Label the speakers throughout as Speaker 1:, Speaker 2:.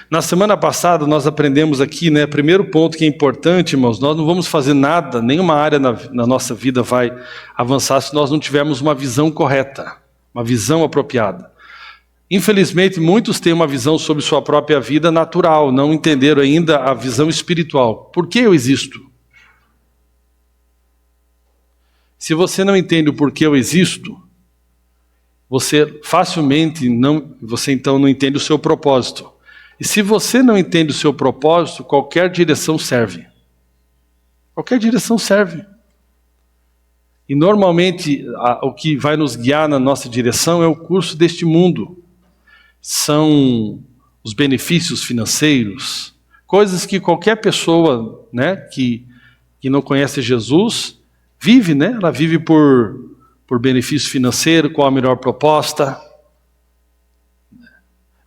Speaker 1: Na semana passada nós aprendemos aqui, né, primeiro ponto que é importante, irmãos, nós não vamos fazer nada, nenhuma área na nossa vida vai avançar se nós não tivermos uma visão correta, uma visão apropriada. Infelizmente, muitos têm uma visão sobre sua própria vida natural, não entenderam ainda a visão espiritual. Por que eu existo? Se você não entende o porquê eu existo, você facilmente você então não entende o seu propósito. E se você não entende o seu propósito, qualquer direção serve. Qualquer direção serve. E normalmente o que vai nos guiar na nossa direção é o curso deste mundo. São os benefícios financeiros, coisas que qualquer pessoa, né, que não conhece Jesus vive, né? Ela vive por benefício financeiro, qual a melhor proposta.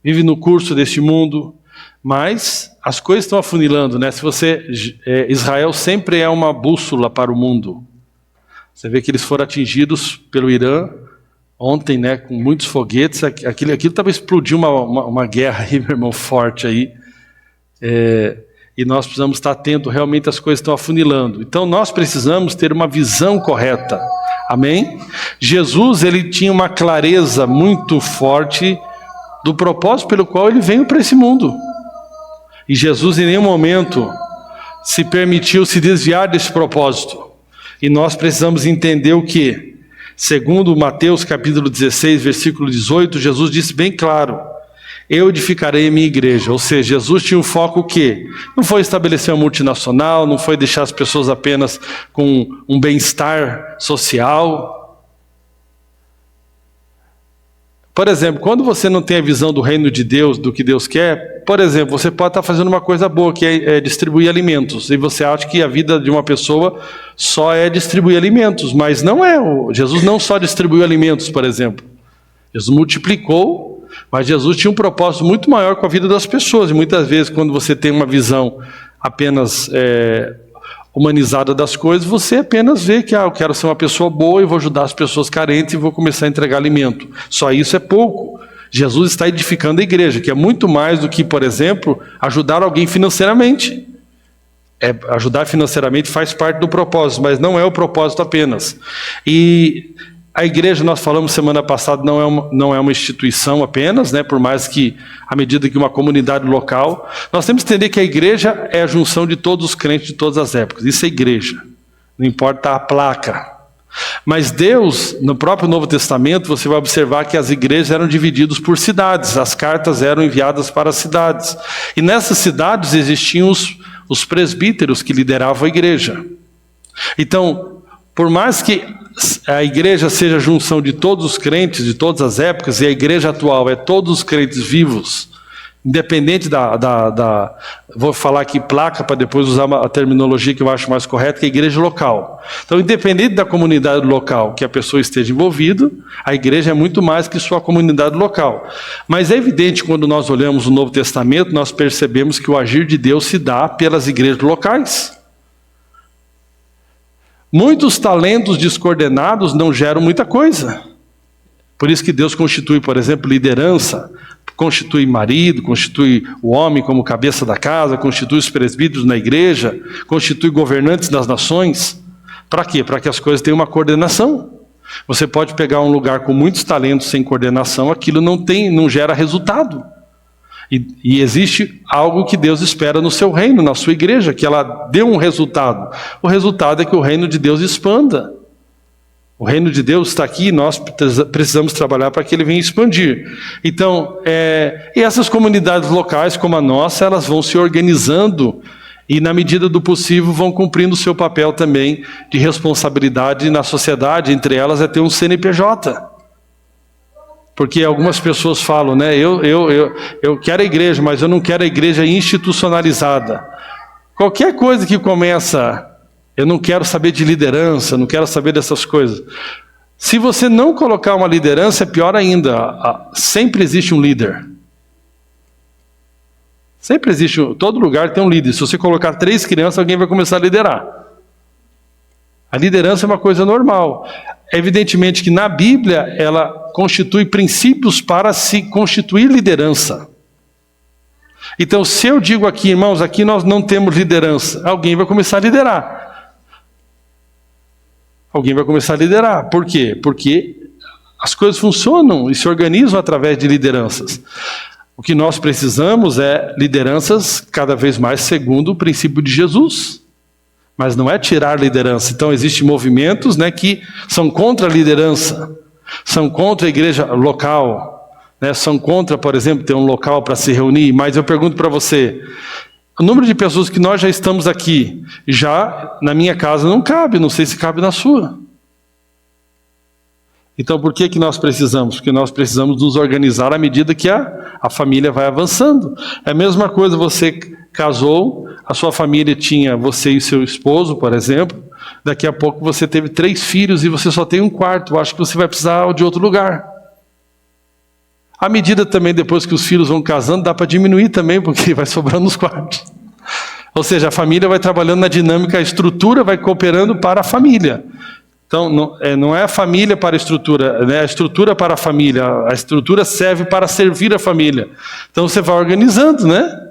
Speaker 1: Vive no curso deste mundo, mas as coisas estão afunilando, né? Se Israel sempre é uma bússola para o mundo. Você vê que eles foram atingidos pelo Irã ontem, né? Com muitos foguetes. Aquilo talvez explodiu uma guerra aí, meu irmão, forte aí. E nós precisamos estar atentos, realmente as coisas estão afunilando. Então nós precisamos ter uma visão correta. Amém? Jesus, ele tinha uma clareza muito forte do propósito pelo qual ele veio para esse mundo. E Jesus em nenhum momento se permitiu se desviar desse propósito. E nós precisamos entender o que? Segundo Mateus capítulo 16, versículo 18, Jesus disse bem claro: eu edificarei a minha igreja. Ou seja, Jesus tinha um foco o quê? Não foi estabelecer uma multinacional, não foi deixar as pessoas apenas com um bem-estar social. Por exemplo, quando você não tem a visão do reino de Deus, do que Deus quer, por exemplo, você pode estar fazendo uma coisa boa, que é distribuir alimentos, e você acha que a vida de uma pessoa só é distribuir alimentos, mas não é. Jesus não só distribuiu alimentos, por exemplo. Jesus multiplicou, mas Jesus tinha um propósito muito maior com a vida das pessoas, e muitas vezes quando você tem uma visão apenas humanizada das coisas, você apenas vê que eu quero ser uma pessoa boa e vou ajudar as pessoas carentes e vou começar a entregar alimento. Só isso é pouco. Jesus está edificando a igreja, que é muito mais do que, por exemplo, ajudar alguém financeiramente. Ajudar financeiramente faz parte do propósito, mas não é o propósito apenas. E a igreja, nós falamos semana passada, não é uma instituição apenas, né? Por mais que, à medida que uma comunidade local, nós temos que entender que a igreja é a junção de todos os crentes de todas as épocas. Isso é igreja, não importa a placa. Mas Deus, no próprio Novo Testamento, você vai observar que as igrejas eram divididas por cidades, as cartas eram enviadas para as cidades. E nessas cidades existiam os presbíteros que lideravam a igreja. Então, por mais que a igreja seja a junção de todos os crentes de todas as épocas, e a igreja atual é todos os crentes vivos, independente vou falar aqui placa para depois usar a terminologia que eu acho mais correta, que é a igreja local. Então, independente da comunidade local que a pessoa esteja envolvida, a igreja é muito mais que sua comunidade local. Mas é evidente, quando nós olhamos o Novo Testamento, nós percebemos que o agir de Deus se dá pelas igrejas locais. Muitos talentos descoordenados não geram muita coisa. Por isso que Deus constitui, por exemplo, liderança, constitui marido, constitui o homem como cabeça da casa, constitui os presbíteros na igreja, constitui governantes das nações. Para quê? Para que as coisas tenham uma coordenação. Você pode pegar um lugar com muitos talentos sem coordenação, aquilo não gera resultado. E existe algo que Deus espera no seu reino, na sua igreja, que ela dê um resultado. O resultado é que o reino de Deus expanda. O reino de Deus está aqui e nós precisamos trabalhar para que ele venha expandir. Então, e essas comunidades locais como a nossa, elas vão se organizando e na medida do possível vão cumprindo o seu papel também de responsabilidade na sociedade. Entre elas é ter um CNPJ. Porque algumas pessoas falam, né, eu quero a igreja, mas eu não quero a igreja institucionalizada. Qualquer coisa que começa, eu não quero saber de liderança, não quero saber dessas coisas. Se você não colocar uma liderança, é pior ainda. Sempre existe um líder. Sempre existe, todo lugar tem um líder. Se você colocar 3 crianças, alguém vai começar a liderar. A liderança é uma coisa normal. Evidentemente que na Bíblia ela constitui princípios para se constituir liderança. Então, se eu digo aqui, irmãos, aqui nós não temos liderança, alguém vai começar a liderar. Alguém vai começar a liderar. Por quê? Porque as coisas funcionam e se organizam através de lideranças. O que nós precisamos é lideranças cada vez mais segundo o princípio de Jesus. Mas não é tirar liderança. Então, existem movimentos, né, que são contra a liderança, são contra a igreja local, né, são contra, por exemplo, ter um local para se reunir. Mas eu pergunto para você, o número de pessoas que nós já estamos aqui, já na minha casa não cabe, não sei se cabe na sua. Então, por que nós precisamos? Porque nós precisamos nos organizar à medida que a família vai avançando. É a mesma coisa, você casou, a sua família tinha você e seu esposo, por exemplo, daqui a pouco você teve 3 filhos e você só tem um quarto, eu acho que você vai precisar de outro lugar. À medida também, depois que os filhos vão casando, dá para diminuir também, porque vai sobrando os quartos. Ou seja, a família vai trabalhando na dinâmica, a estrutura vai cooperando para a família. Então, não é a família para a estrutura, né? A estrutura para a família. A estrutura serve para servir a família. Então, você vai organizando, né?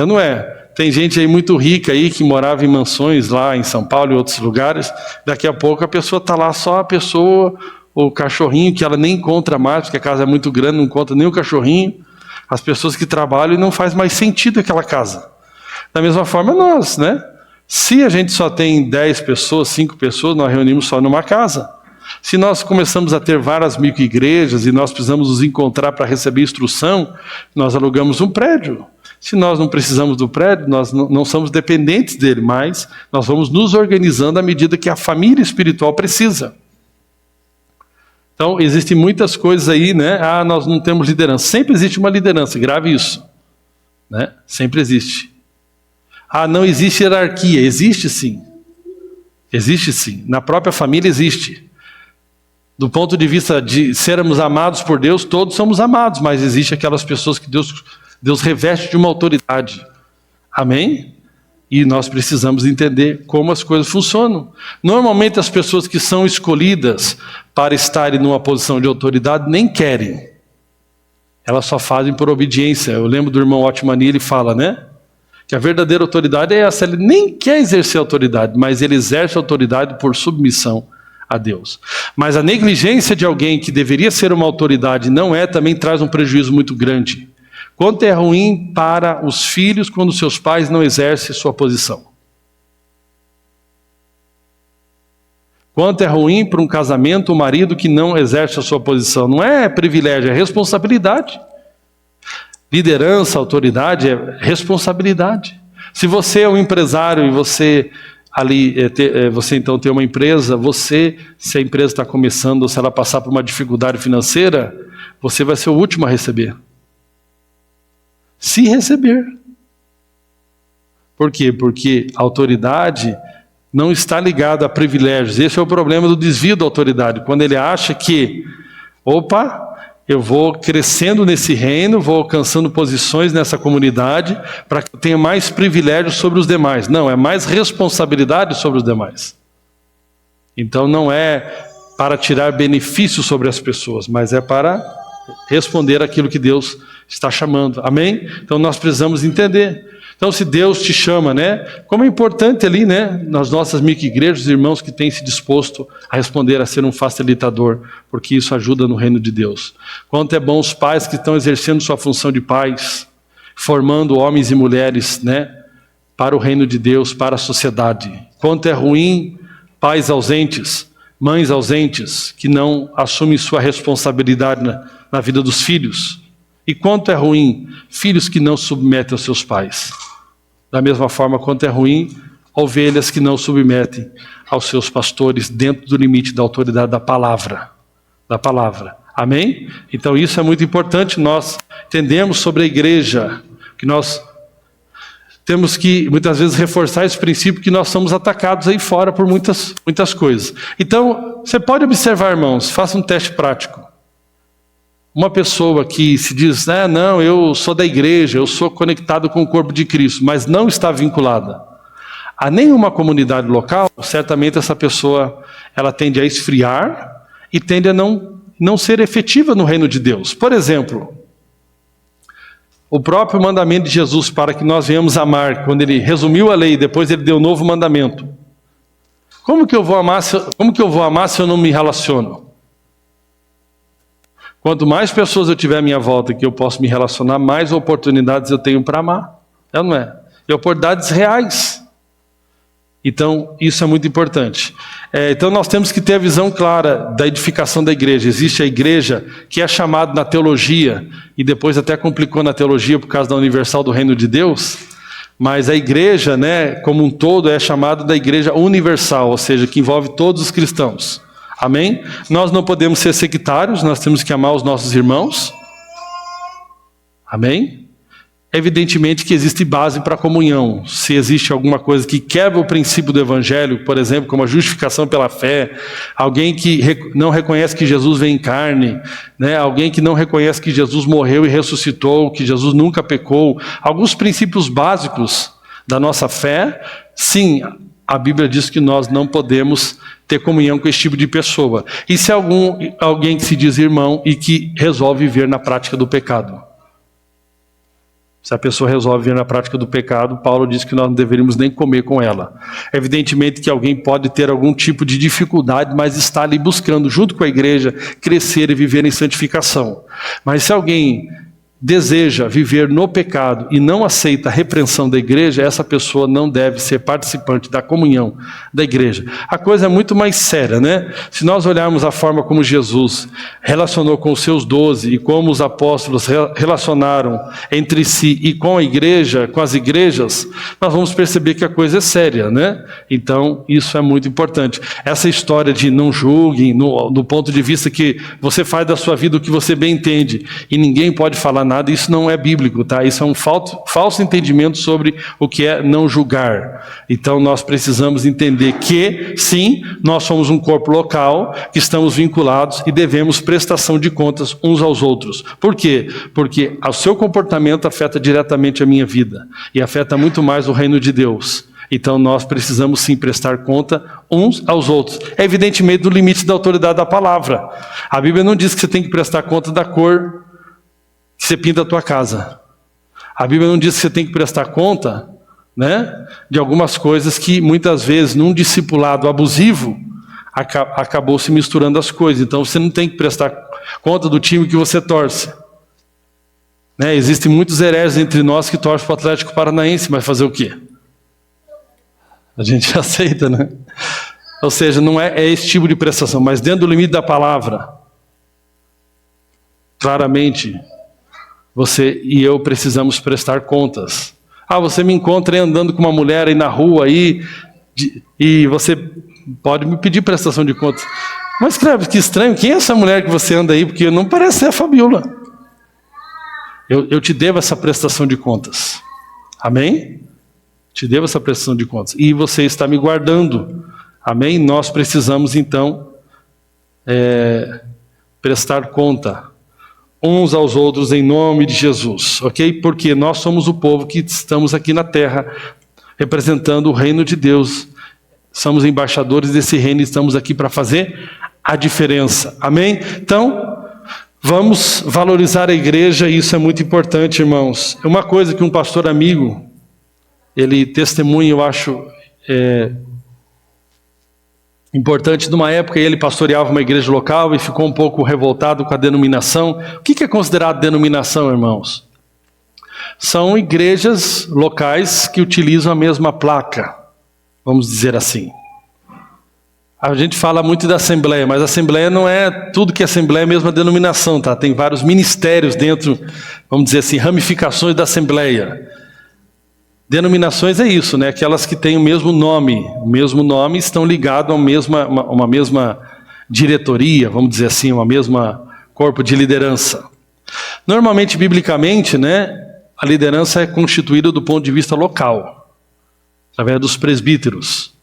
Speaker 1: Não é? Tem gente aí muito rica aí que morava em mansões lá em São Paulo e outros lugares. Daqui a pouco a pessoa está lá, só a pessoa, o cachorrinho, que ela nem encontra mais, porque a casa é muito grande, não encontra nem o cachorrinho. As pessoas que trabalham e não faz mais sentido aquela casa. Da mesma forma nós, né? Se a gente só tem 10 pessoas, 5 pessoas, nós reunimos só numa casa. Se nós começamos a ter várias micro-igrejas e nós precisamos nos encontrar para receber instrução, nós alugamos um prédio. Se nós não precisamos do prédio, nós não somos dependentes dele, mas nós vamos nos organizando à medida que a família espiritual precisa. Então, existem muitas coisas aí, né? Nós não temos liderança. Sempre existe uma liderança, grave isso, né? Sempre existe. Não existe hierarquia. Existe sim. Existe sim. Na própria família existe. Do ponto de vista de sermos amados por Deus, todos somos amados, mas existe aquelas pessoas que Deus reveste de uma autoridade. Amém? E nós precisamos entender como as coisas funcionam. Normalmente as pessoas que são escolhidas para estarem numa posição de autoridade nem querem. Elas só fazem por obediência. Eu lembro do irmão Otmani, ele fala, né? Que a verdadeira autoridade é essa. Ele nem quer exercer autoridade, mas ele exerce autoridade por submissão a Deus. Mas a negligência de alguém que deveria ser uma autoridade não é, também traz um prejuízo muito grande. Quanto é ruim para os filhos quando seus pais não exercem sua posição. Quanto é ruim para um casamento, um marido que não exerce a sua posição. Não é privilégio, é responsabilidade. Liderança, autoridade é responsabilidade. Se você é um empresário e você você então tem uma empresa, se a empresa está começando ou se ela passar por uma dificuldade financeira, você vai ser o último a receber. Se receber. Por quê? Porque a autoridade não está ligada a privilégios. Esse é o problema do desvio da autoridade. Quando ele acha que, eu vou crescendo nesse reino, vou alcançando posições nessa comunidade para que eu tenha mais privilégios sobre os demais. Não, é mais responsabilidade sobre os demais. Então não é para tirar benefícios sobre as pessoas, mas é para responder aquilo que Deus está chamando. Amém? Então nós precisamos entender. Então se Deus te chama, né? Como é importante ali, né? Nas nossas micro-igrejas, irmãos que têm se disposto a responder a ser um facilitador, porque isso ajuda no reino de Deus. Quanto é bom os pais que estão exercendo sua função de pais, formando homens e mulheres, né? Para o reino de Deus, para a sociedade. Quanto é ruim pais ausentes, mães ausentes, que não assumem sua responsabilidade na vida dos filhos. E quanto é ruim filhos que não submetem aos seus pais. Da mesma forma, quanto é ruim ovelhas que não submetem aos seus pastores dentro do limite da autoridade da palavra. Amém? Então isso é muito importante nós entendermos sobre a igreja, que nós temos que muitas vezes reforçar esse princípio que nós somos atacados aí fora por muitas coisas. Então, você pode observar, irmãos, faça um teste prático. Uma pessoa que se diz, não, eu sou da igreja, eu sou conectado com o corpo de Cristo, mas não está vinculada a nenhuma comunidade local, certamente essa pessoa ela tende a esfriar e tende a não ser efetiva no reino de Deus. Por exemplo, O próprio mandamento de Jesus para que nós venhamos amar, quando ele resumiu a lei, depois ele deu um novo mandamento. Como que eu vou amar se eu não me relaciono? Quanto mais pessoas eu tiver à minha volta que eu posso me relacionar, mais oportunidades eu tenho para amar. É ou não é? E oportunidades reais. Então, isso é muito importante. Então, nós temos que ter a visão clara da edificação da igreja. Existe a igreja que é chamada na teologia, e depois até complicou na teologia por causa da Universal do Reino de Deus, mas a igreja, né, como um todo, é chamada da igreja universal, ou seja, que envolve todos os cristãos. Amém? Nós não podemos ser sectários, nós temos que amar os nossos irmãos. Amém? Evidentemente que existe base para a comunhão. Se existe alguma coisa que quebra o princípio do evangelho, por exemplo, como a justificação pela fé, alguém que não reconhece que Jesus veio em carne, né? Alguém que não reconhece que Jesus morreu e ressuscitou, que Jesus nunca pecou, alguns princípios básicos da nossa fé, sim, a Bíblia diz que nós não podemos ter comunhão com esse tipo de pessoa. E se alguém que se diz irmão e que resolve viver na prática do pecado? Se a pessoa resolve vir na prática do pecado, Paulo diz que nós não deveríamos nem comer com ela. Evidentemente que alguém pode ter algum tipo de dificuldade, mas está ali buscando, junto com a igreja, crescer e viver em santificação. Mas se alguém deseja viver no pecado e não aceita a repreensão da igreja, essa pessoa não deve ser participante da comunhão da igreja. A coisa é muito mais séria, né? Se nós olharmos a forma como Jesus relacionou com os seus 12 e como os apóstolos relacionaram entre si e com a igreja, com as igrejas, nós vamos perceber que a coisa é séria, né? Então, isso é muito importante. Essa história de não julguem, do ponto de vista que você faz da sua vida o que você bem entende e ninguém pode falar nada, isso não é bíblico, tá? Isso é um falso entendimento sobre o que é não julgar. Então nós precisamos entender que, sim, nós somos um corpo local, que estamos vinculados e devemos prestação de contas uns aos outros. Por quê? Porque o seu comportamento afeta diretamente a minha vida e afeta muito mais o reino de Deus. Então nós precisamos sim prestar conta uns aos outros. Evidentemente no limite da autoridade da palavra. A Bíblia não diz que você tem que prestar conta da cor que você pinta a tua casa. A Bíblia não diz que você tem que prestar conta, né, de algumas coisas que muitas vezes num discipulado abusivo acabou se misturando as coisas. Então você não tem que prestar conta do time que você torce. Né, existem muitos hereges entre nós que torcem para o Atlético Paranaense, mas fazer o quê? A gente aceita, né? Ou seja, não é esse tipo de prestação, mas dentro do limite da palavra, claramente, você e eu precisamos prestar contas. Você me encontra aí andando com uma mulher aí na rua aí, e você pode me pedir prestação de contas. Mas escreve, que estranho, quem é essa mulher que você anda aí? Porque não parece ser a Fabiola. Eu te devo essa prestação de contas. Amém? Te devo essa prestação de contas. E você está me guardando. Amém? Nós precisamos então prestar conta uns aos outros em nome de Jesus, ok? Porque nós somos o povo que estamos aqui na terra, representando o reino de Deus. Somos embaixadores desse reino e estamos aqui para fazer a diferença, amém? Então, vamos valorizar a igreja e isso é muito importante, irmãos. Uma coisa que um pastor amigo, ele testemunha, eu acho importante. Numa época ele pastoreava uma igreja local e ficou um pouco revoltado com a denominação. O que é considerado denominação, irmãos? São igrejas locais que utilizam a mesma placa, vamos dizer assim. A gente fala muito da Assembleia, mas a Assembleia não é tudo que a Assembleia é a mesma denominação, tá? Tem vários ministérios dentro, vamos dizer assim, ramificações da Assembleia. Denominações é isso, né? Aquelas que têm o mesmo nome estão ligadas a uma mesma diretoria, vamos dizer assim, uma mesma corpo de liderança. Normalmente, biblicamente, né, a liderança é constituída do ponto de vista local, através dos presbíteros.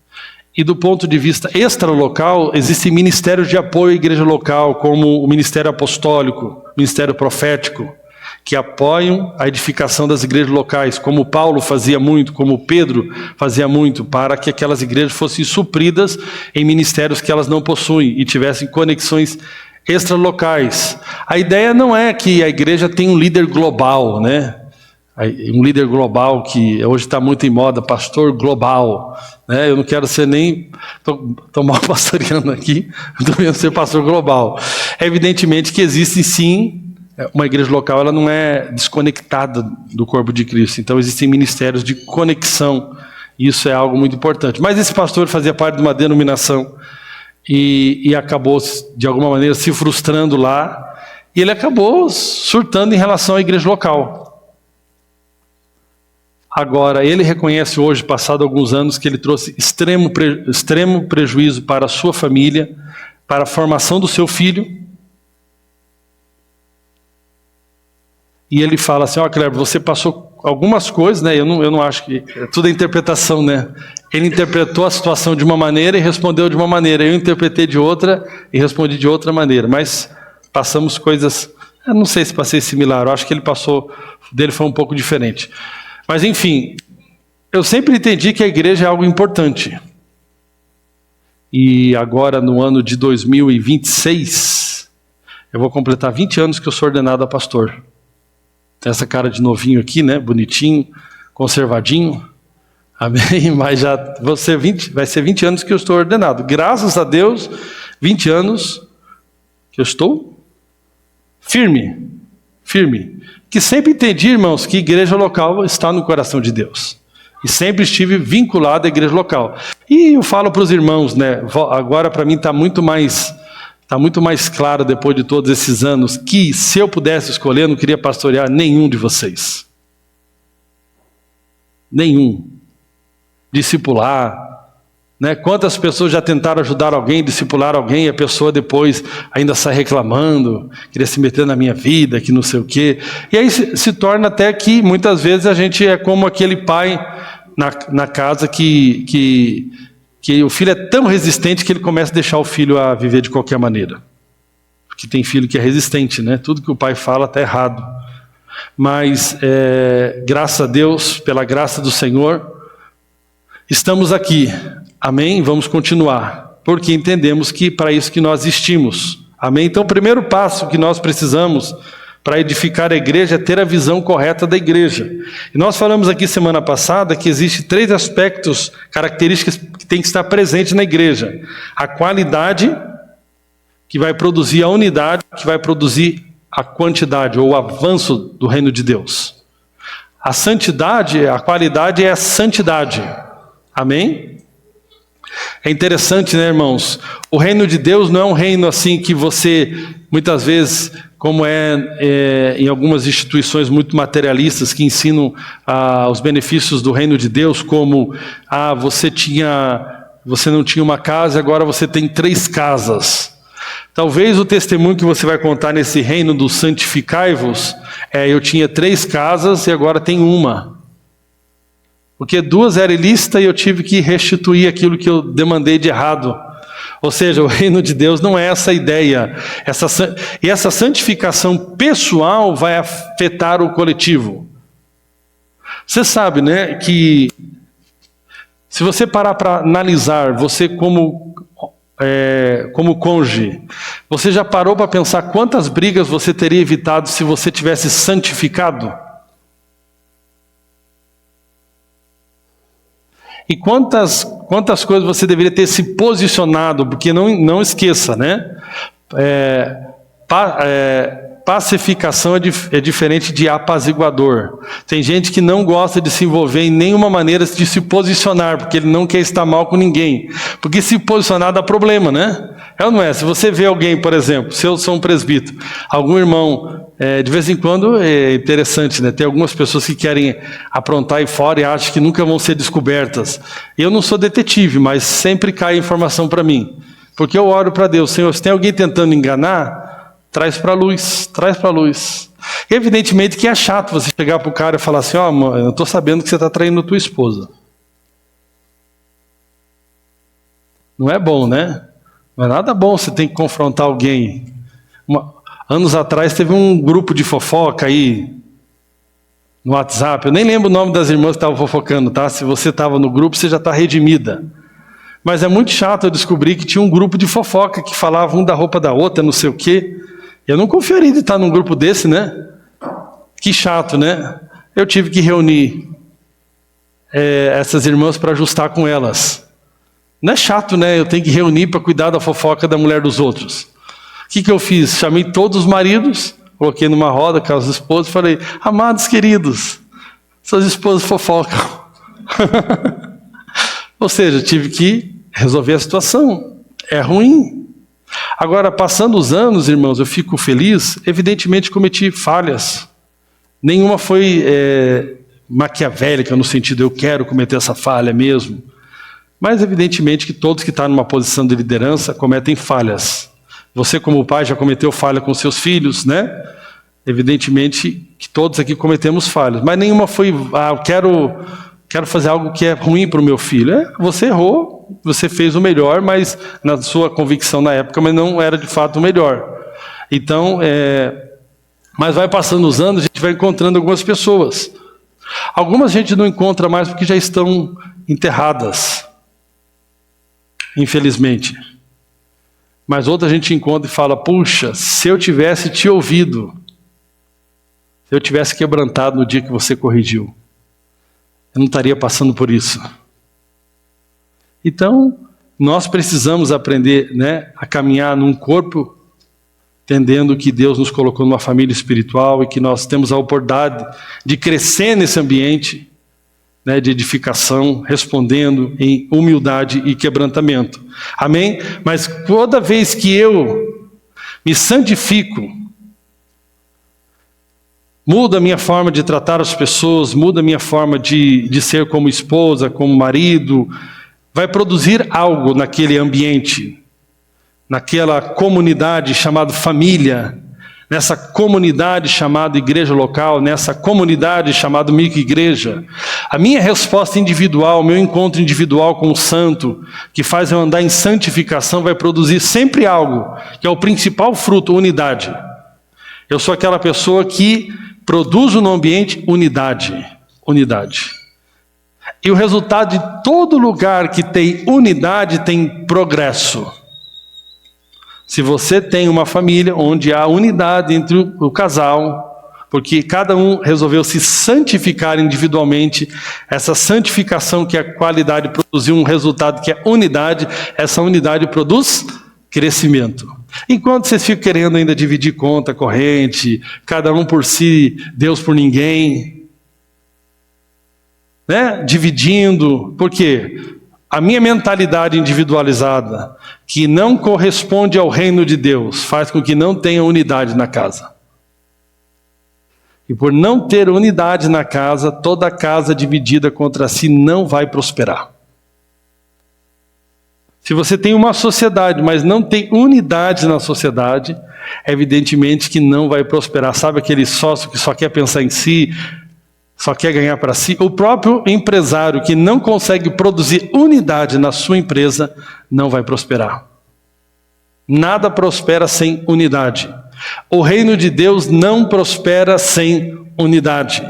Speaker 1: E do ponto de vista extralocal, existem ministérios de apoio à igreja local, como o ministério apostólico, o ministério profético, que apoiam a edificação das igrejas locais, como Paulo fazia muito, como Pedro fazia muito, para que aquelas igrejas fossem supridas em ministérios que elas não possuem e tivessem conexões extralocais. A ideia não é que a igreja tenha um líder global, né? um líder global que hoje está muito em moda, pastor global, né? Eu não quero ser nem, estou mal pastoreando aqui, estou querendo ser pastor global. É evidentemente que existe sim, uma igreja local, ela não é desconectada do corpo de Cristo, então existem ministérios de conexão, e isso é algo muito importante. Mas esse pastor fazia parte de uma denominação e acabou de alguma maneira se frustrando lá, e ele acabou surtando em relação à igreja local. Agora, ele reconhece hoje, passado alguns anos, que ele trouxe extremo prejuízo para a sua família, para a formação do seu filho. E ele fala assim, Kleber, você passou algumas coisas, né? Eu não acho que... Tudo é interpretação, né? Ele interpretou a situação de uma maneira e respondeu de uma maneira. Eu interpretei de outra e respondi de outra maneira. Mas passamos coisas... Eu não sei se passei similar. Eu acho que ele passou... dele foi um pouco diferente. Mas, enfim, eu sempre entendi que a igreja é algo importante. E agora, no ano de 2026, eu vou completar 20 anos que eu sou ordenado a pastor. Tem essa cara de novinho aqui, né? Bonitinho, conservadinho. Amém? Mas já vai ser 20 anos que eu estou ordenado. Graças a Deus, 20 anos que eu estou firme. Que sempre entendi, irmãos, que igreja local está no coração de Deus. E sempre estive vinculado à igreja local. E eu falo para os irmãos, né? Agora para mim está muito mais claro, depois de todos esses anos, que se eu pudesse escolher, eu não queria pastorear nenhum de vocês. Nenhum. Discipular. Né? Quantas pessoas já tentaram ajudar alguém, discipular alguém, e a pessoa depois ainda sai reclamando, queria se meter na minha vida, que não sei o quê. E aí se torna até que muitas vezes a gente é como aquele pai na casa que o filho é tão resistente que ele começa a deixar o filho a viver de qualquer maneira. Porque tem filho que é resistente, né? Tudo que o pai fala está errado. Mas, graças a Deus, pela graça do Senhor, estamos aqui. Amém? Vamos continuar, porque entendemos que para isso que nós existimos. Amém? Então o primeiro passo que nós precisamos para edificar a igreja é ter a visão correta da igreja. E nós falamos aqui semana passada que existem 3 aspectos, características que tem que estar presentes na igreja. A qualidade, que vai produzir a unidade, que vai produzir a quantidade ou o avanço do reino de Deus. A santidade, a qualidade é a santidade. Amém? É interessante, né, irmãos? O reino de Deus não é um reino assim que você, muitas vezes, como em algumas instituições muito materialistas que ensinam os benefícios do reino de Deus, como você não tinha uma casa, agora você tem 3 casas. Talvez o testemunho que você vai contar nesse reino do santificai-vos eu tinha 3 casas e agora tem uma. Porque 2 eram ilícitas e eu tive que restituir aquilo que eu demandei de errado. Ou seja, o reino de Deus não é essa ideia. E essa santificação pessoal vai afetar o coletivo. Você sabe, né, que se você parar para analisar, você como cônjuge, você já parou para pensar quantas brigas você teria evitado se você tivesse santificado? E quantas coisas você deveria ter se posicionado, porque não esqueça, né? Pacificação é diferente de apaziguador. Tem gente que não gosta de se envolver em nenhuma maneira de se posicionar, porque ele não quer estar mal com ninguém. Porque se posicionar dá problema, né? É ou não é? Se você vê alguém, por exemplo, se eu sou um presbítero, algum irmão, de vez em quando é interessante, né? Tem algumas pessoas que querem aprontar aí fora e acham que nunca vão ser descobertas. Eu não sou detetive, mas sempre cai informação para mim. Porque eu oro para Deus, Senhor, se tem alguém tentando enganar, traz para a luz, traz para a luz. E evidentemente que é chato você chegar para o cara e falar assim, mano, eu estou sabendo que você está traindo a tua esposa. Não é bom, né? Não é nada bom você tem que confrontar alguém. Anos atrás teve um grupo de fofoca aí no WhatsApp. Eu nem lembro o nome das irmãs que estavam fofocando, tá? Se você estava no grupo, você já está redimida. Mas é muito chato eu descobrir que tinha um grupo de fofoca que falava um da roupa da outra, não sei o quê. Eu não confiaria de estar num grupo desse, né? Que chato, né? eu tive que reunir essas irmãs para ajustar com elas. Não é chato, né? Eu tenho que reunir para cuidar da fofoca da mulher dos outros. O que eu fiz? Chamei todos os maridos, coloquei numa roda com as esposas e falei: amados queridos, suas esposas fofocam. Ou seja, tive que resolver a situação. É ruim. Agora, passando os anos, irmãos, eu fico feliz. Evidentemente cometi falhas. Nenhuma foi maquiavélica no sentido eu quero cometer essa falha mesmo. Mas evidentemente que todos que estão numa posição de liderança cometem falhas. Você como pai já cometeu falha com seus filhos, né? Evidentemente que todos aqui cometemos falhas. Mas nenhuma foi, eu quero fazer algo que é ruim para o meu filho. Você errou, você fez o melhor, mas na sua convicção na época, mas não era de fato o melhor. Então, mas vai passando os anos, a gente vai encontrando algumas pessoas. Algumas a gente não encontra mais porque já estão enterradas, infelizmente. Mas outra a gente encontra e fala: puxa, se eu tivesse te ouvido, se eu tivesse quebrantado no dia que você corrigiu, eu não estaria passando por isso. Então, nós precisamos aprender, né, a caminhar num corpo, entendendo que Deus nos colocou numa família espiritual e que nós temos a oportunidade de crescer nesse ambiente, né, de edificação, respondendo em humildade e quebrantamento. Amém? Mas toda vez que eu me santifico, muda a minha forma de tratar as pessoas, muda a minha forma de ser como esposa, como marido, vai produzir algo naquele ambiente, naquela comunidade chamada família, nessa comunidade chamada igreja local, nessa comunidade chamada micro-igreja. A minha resposta individual, o meu encontro individual com o santo, que faz eu andar em santificação, vai produzir sempre algo, que é o principal fruto, unidade. Eu sou aquela pessoa que produz no ambiente unidade. E o resultado de todo lugar que tem unidade tem progresso. Se você tem uma família onde há unidade entre o casal, porque cada um resolveu se santificar individualmente, essa santificação que é a qualidade produziu um resultado que é unidade, essa unidade produz crescimento. Enquanto vocês ficam querendo ainda dividir conta corrente, cada um por si, Deus por ninguém, né? Dividindo, por quê? A minha mentalidade individualizada, que não corresponde ao reino de Deus, faz com que não tenha unidade na casa. E por não ter unidade na casa, toda casa dividida contra si não vai prosperar. Se você tem uma sociedade, mas não tem unidade na sociedade, evidentemente que não vai prosperar. Sabe aquele sócio que só quer pensar em si, só quer ganhar para si? O próprio empresário que não consegue produzir unidade na sua empresa, não vai prosperar. Nada prospera sem unidade. O reino de Deus não prospera sem unidade.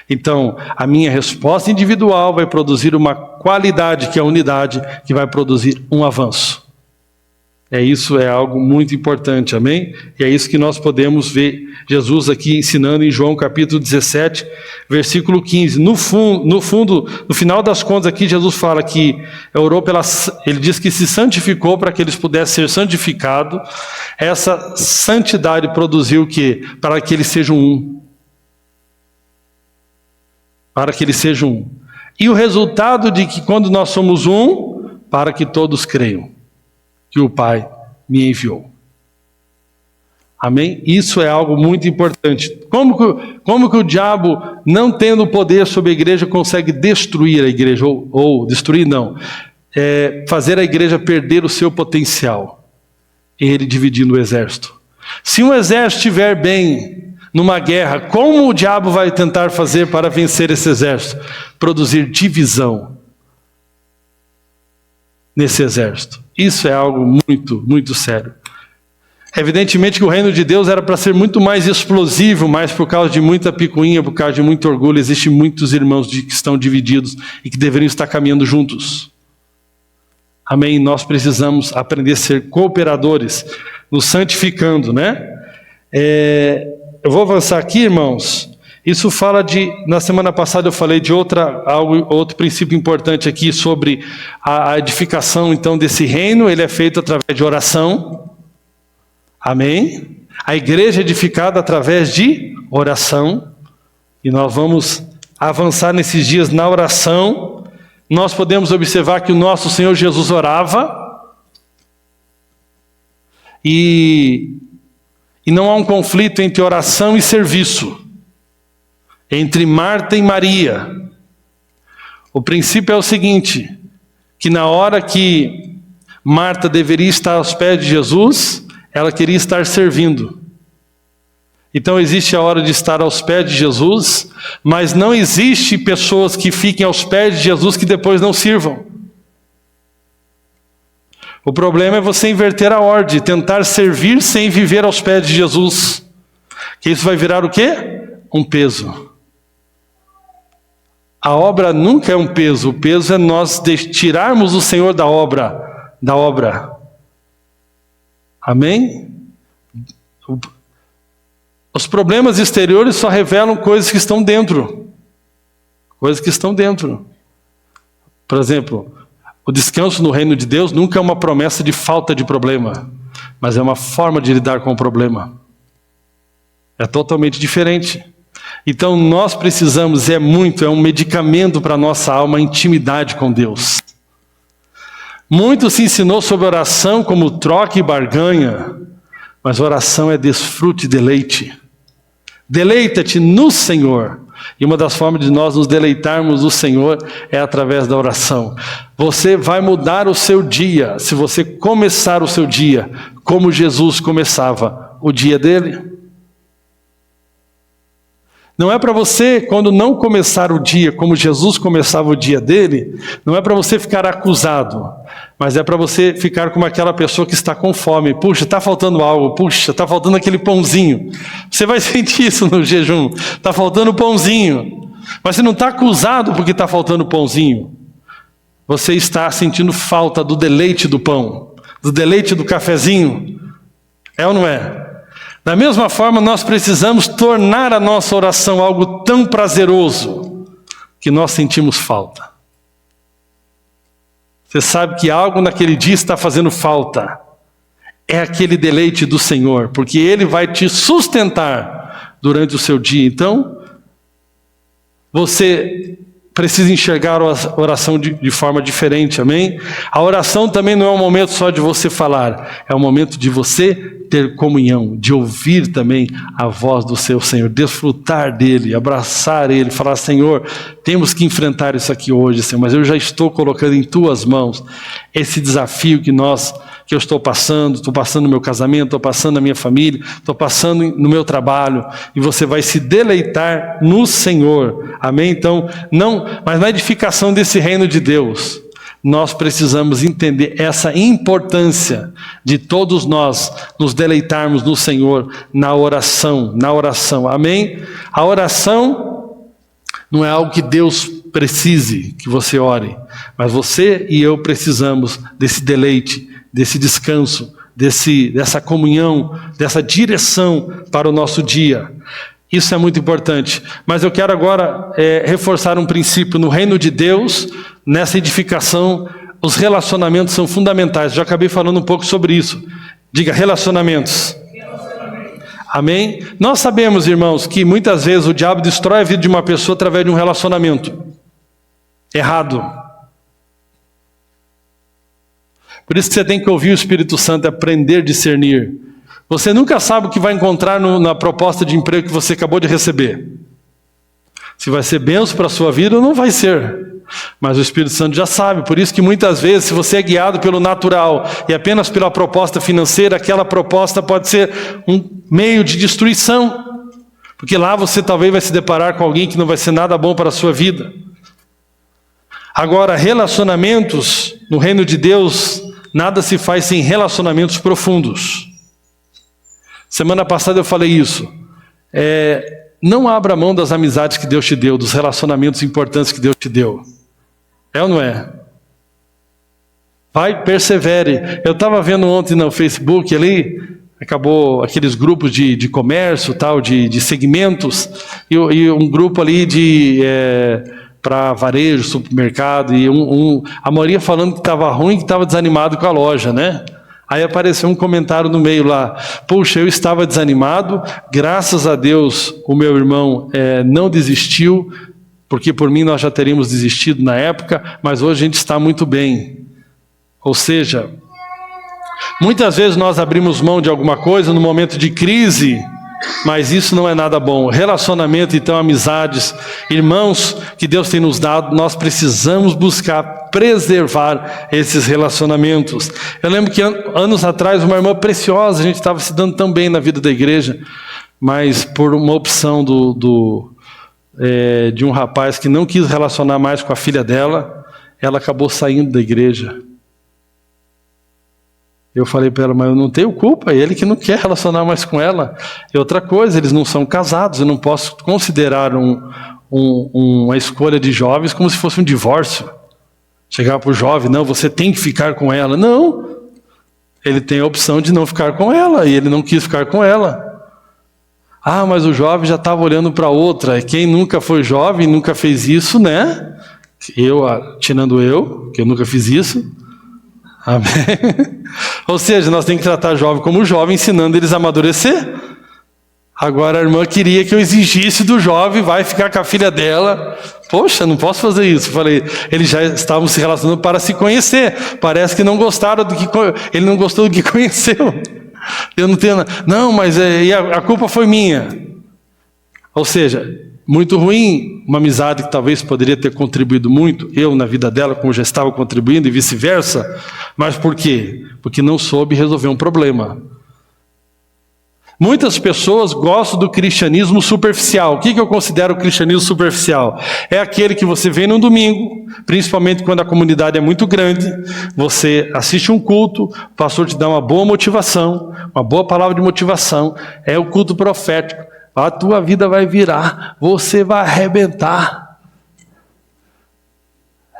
Speaker 1: Então, a minha resposta individual vai produzir uma qualidade, que é a unidade, que vai produzir um avanço. Isso é algo muito importante, amém? E é isso que nós podemos ver Jesus aqui ensinando em João capítulo 17, versículo 15. No final das contas aqui, Jesus fala que orou ele diz que se santificou para que eles pudessem ser santificados. Essa santidade produziu o quê? Para que eles sejam um. Para que eles sejam um. E o resultado de que quando nós somos um, para que todos creiam que o Pai me enviou. Amém? Isso é algo muito importante. Como que o diabo, não tendo poder sobre a igreja, consegue destruir a igreja? Ou destruir não. Fazer a igreja perder o seu potencial. Ele dividindo o exército. Se um exército estiver bem numa guerra, como o diabo vai tentar fazer para vencer esse exército? Produzir divisão nesse exército. Isso é algo muito, muito sério. Evidentemente que o reino de Deus era para ser muito mais explosivo, mas por causa de muita picuinha, por causa de muito orgulho, existem muitos irmãos que estão divididos e que deveriam estar caminhando juntos. Amém? Nós precisamos aprender a ser cooperadores, nos santificando, né? Eu vou avançar aqui, irmãos, Isso fala na semana passada eu falei de outro princípio importante aqui sobre a edificação então desse reino. Ele é feito através de oração. Amém? A igreja é edificada através de oração. E nós vamos avançar nesses dias na oração. Nós podemos observar que o nosso Senhor Jesus orava. E não há um conflito entre oração e serviço, entre Marta e Maria. O princípio é o seguinte, que na hora que Marta deveria estar aos pés de Jesus, ela queria estar servindo. Então existe a hora de estar aos pés de Jesus, mas não existe pessoas que fiquem aos pés de Jesus que depois não sirvam. O problema é você inverter a ordem, tentar servir sem viver aos pés de Jesus. Que isso vai virar o quê? Um peso. A obra nunca é um peso. O peso é nós tirarmos o Senhor da obra. Amém? Os problemas exteriores só revelam coisas que estão dentro. Coisas que estão dentro. Por exemplo, o descanso no reino de Deus nunca é uma promessa de falta de problema, mas é uma forma de lidar com o problema. É totalmente diferente. Então nós precisamos, é um medicamento para a nossa alma, a intimidade com Deus. Muito se ensinou sobre oração como troca e barganha, mas oração é desfrute e deleite. Deleita-te no Senhor. E uma das formas de nós nos deleitarmos no Senhor é através da oração. Você vai mudar o seu dia se você começar o seu dia como Jesus começava o dia dele. Não é para você, quando não começar o dia como Jesus começava o dia dele, não é para você ficar acusado, mas é para você ficar como aquela pessoa que está com fome. Puxa, está faltando algo, puxa, está faltando aquele pãozinho. Você vai sentir isso no jejum, está faltando pãozinho. Mas você não está acusado porque está faltando pãozinho. Você está sentindo falta do deleite do pão, do deleite do cafezinho. É ou não é? Da mesma forma, nós precisamos tornar a nossa oração algo tão prazeroso que nós sentimos falta. Você sabe que algo naquele dia está fazendo falta. É aquele deleite do Senhor, porque Ele vai te sustentar durante o seu dia. Então, você precisa enxergar a oração de forma diferente, amém? A oração também não é um momento só de você falar, é um momento de você ter comunhão, de ouvir também a voz do seu Senhor, desfrutar dele, abraçar ele, falar: Senhor, temos que enfrentar isso aqui hoje, Senhor, mas eu já estou colocando em tuas mãos esse desafio que eu estou passando no meu casamento, estou passando na minha família, estou passando no meu trabalho, e você vai se deleitar no Senhor, amém? Então, mas na edificação desse reino de Deus, nós precisamos entender essa importância de todos nós nos deleitarmos no Senhor na oração, amém? A oração não é algo que Deus precise que você ore, mas você e eu precisamos desse deleite, desse descanso, dessa comunhão, dessa direção para o nosso dia. Isso é muito importante. Mas eu quero agora reforçar um princípio no reino de Deus. Nessa edificação, os relacionamentos são fundamentais. Já acabei falando um pouco sobre isso. Diga: relacionamentos. Amém? Nós sabemos, irmãos, que muitas vezes o diabo destrói a vida de uma pessoa através de um relacionamento errado. Por isso que você tem que ouvir o Espírito Santo, aprender a discernir. Você nunca sabe o que vai encontrar na proposta de emprego que você acabou de receber. Se vai ser bênção para a sua vida ou não vai ser. Mas o Espírito Santo já sabe. Por isso que muitas vezes, se você é guiado pelo natural e apenas pela proposta financeira, aquela proposta pode ser um meio de destruição. Porque lá você talvez vai se deparar com alguém que não vai ser nada bom para a sua vida. Agora, relacionamentos no reino de Deus, nada se faz sem relacionamentos profundos. Semana passada eu falei isso. Não abra mão das amizades que Deus te deu, dos relacionamentos importantes que Deus te deu. É ou não é? Vai, persevere. Eu estava vendo ontem no Facebook ali, acabou aqueles grupos de comércio, tal, de segmentos, e um grupo ali para varejo, supermercado, e a maioria falando que estava ruim, que estava desanimado com a loja, né? Aí apareceu um comentário no meio lá: poxa, eu estava desanimado, graças a Deus o meu irmão não desistiu, porque por mim nós já teríamos desistido na época, mas hoje a gente está muito bem. Ou seja, muitas vezes nós abrimos mão de alguma coisa no momento de crise, mas isso não é nada bom. Relacionamento, então, amizades, irmãos que Deus tem nos dado, nós precisamos buscar preservar esses relacionamentos. Eu lembro que anos atrás, uma irmã preciosa, a gente estava se dando tão bem na vida da igreja, mas por uma opção de um rapaz que não quis relacionar mais com a filha dela, ela acabou saindo da igreja. Eu falei para ela: mas eu não tenho culpa, é ele que não quer relacionar mais com ela. E outra coisa, eles não são casados, eu não posso considerar uma escolha de jovens como se fosse um divórcio. Chegar para o jovem: não, você tem que ficar com ela. Não, ele tem a opção de não ficar com ela, e ele não quis ficar com ela. Ah, mas o jovem já estava olhando para outra. Quem nunca foi jovem, nunca fez isso, né? Tirando eu, que eu nunca fiz isso. Amém? Ou seja, nós temos que tratar jovem como jovem, ensinando eles a amadurecer. Agora a irmã queria que eu exigisse do jovem: vai ficar com a filha dela. Poxa, não posso fazer isso. Eu falei: eles já estavam se relacionando para se conhecer. Parece que não gostaram ele não gostou do que conheceu. Eu não tenho. Não, mas a culpa foi minha. Ou seja, muito ruim, uma amizade que talvez poderia ter contribuído muito, eu na vida dela, como já estava contribuindo, e vice-versa. Mas por quê? Porque não soube resolver um problema. Muitas pessoas gostam do cristianismo superficial. O que eu considero o cristianismo superficial? É aquele que você vem no domingo, principalmente quando a comunidade é muito grande, você assiste um culto, o pastor te dá uma boa motivação, uma boa palavra de motivação, é o culto profético. A tua vida vai virar, você vai arrebentar.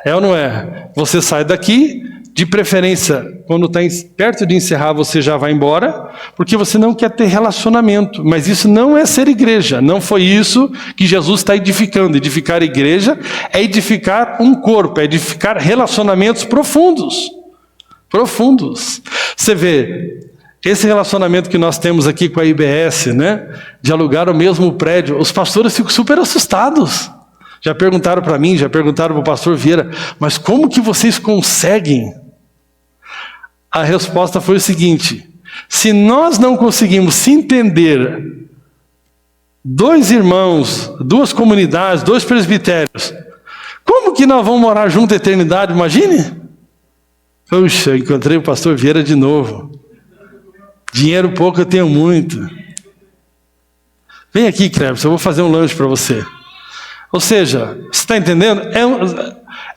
Speaker 1: É ou não é? Você sai daqui, de preferência, quando está perto de encerrar, você já vai embora, porque você não quer ter relacionamento. Mas isso não é ser igreja, não foi isso que Jesus está edificando. Edificar a igreja é edificar um corpo, é edificar relacionamentos profundos. Profundos. Você vê, esse relacionamento que nós temos aqui com a IBS, né, de alugar o mesmo prédio, os pastores ficam super assustados. Já perguntaram para mim, já perguntaram para o pastor Vieira: mas como que vocês conseguem? A resposta foi o seguinte: se nós não conseguimos se entender, dois irmãos, duas comunidades, dois presbitérios, como que nós vamos morar junto a eternidade? Imagine. Puxa, eu encontrei o pastor Vieira de novo. Dinheiro pouco, eu tenho muito. Vem aqui, Krebs, eu vou fazer um lanche para você. Ou seja, você está entendendo?